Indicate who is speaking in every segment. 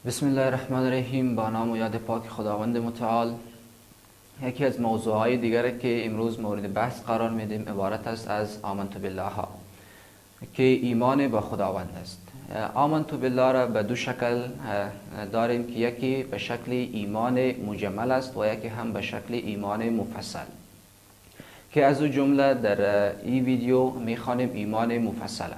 Speaker 1: بسم الله الرحمن الرحیم. با نام و یاد پاک خداوند متعال. یکی از موضوعهای دیگری که امروز مورد بحث قرار میدیم عبارت است از آمنت بالله ها که ایمان با خداوند است. آمنت بالله را به دو شکل داریم که یکی به شکل ایمان مجمل است و یکی هم به شکل ایمان مفصل که از او جمله در این ویدیو میخوانیم ایمان مفصل.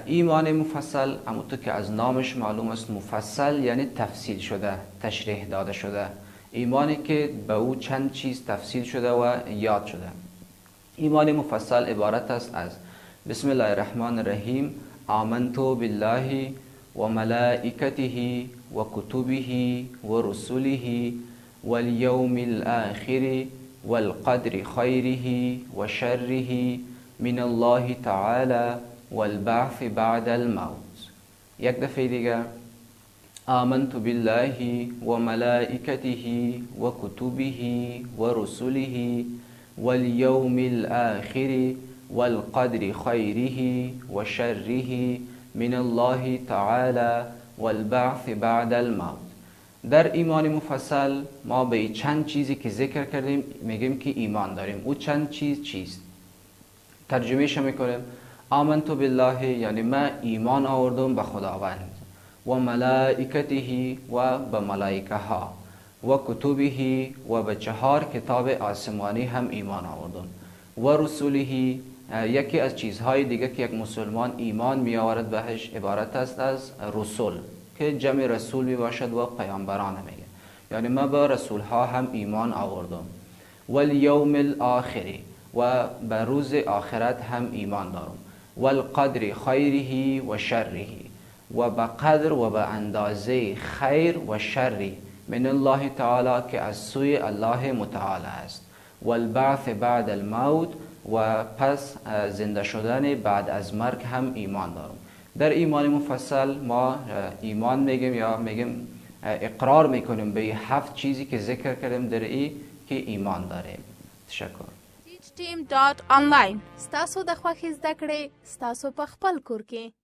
Speaker 1: ایمان مفصل همونطور که از نامش معلوم است، مفصل یعنی تفصیل شده، تشریح داده شده، ایمانی که به او چند چیز تفصیل شده و یاد شده. ایمان مفصل عبارت است از بسم الله الرحمن الرحیم آمنت بالله و ملائکته و کتبه و رسله والیوم الآخر والقدر خیره و شره من الله تعالی والبعث بعد الموت. یک دفعه دیگر: آمنت بالله و ملائکته و کتبه و رسله والیوم الآخر والقدر خیره و شره من الله تعالی والبعث بعد الموت. در ایمان مفصل ما به چند چیزی که ذکر کردیم میگیم که ایمان داریم. او چند چیز چیست؟ ترجمهش میکنیم: آمنت بالله یعنی من ایمان آوردم به خداوند، و ملائکته و به ملائکه ها، و کتبه و به 4 کتاب آسمانی هم ایمان آوردم، و رسوله. یکی از چیزهای دیگه که یک مسلمان ایمان می آورد بهش عبارت است از رسول که جمع رسول می باشد و پیامبران میگه، یعنی من به رسول ها هم ایمان آوردم. و الیوم الآخر و به روز آخرت هم ایمان دارم. والقدر خیره و شره و به قدر و به اندازه خیر و شر من الله تعالی که از سوی الله متعال است. والبعث بعد الموت و پس زنده شدن بعد از مرگ هم ایمان دارم. در ایمان مفصل ما ایمان میگیم یا میگیم اقرار میکنیم به 7 چیزی که ذکر کردیم در ای که ایمان داریم. تشکر.
Speaker 2: team.online ستاسو د خوښې زده کړې ستاسو په خپل کور کې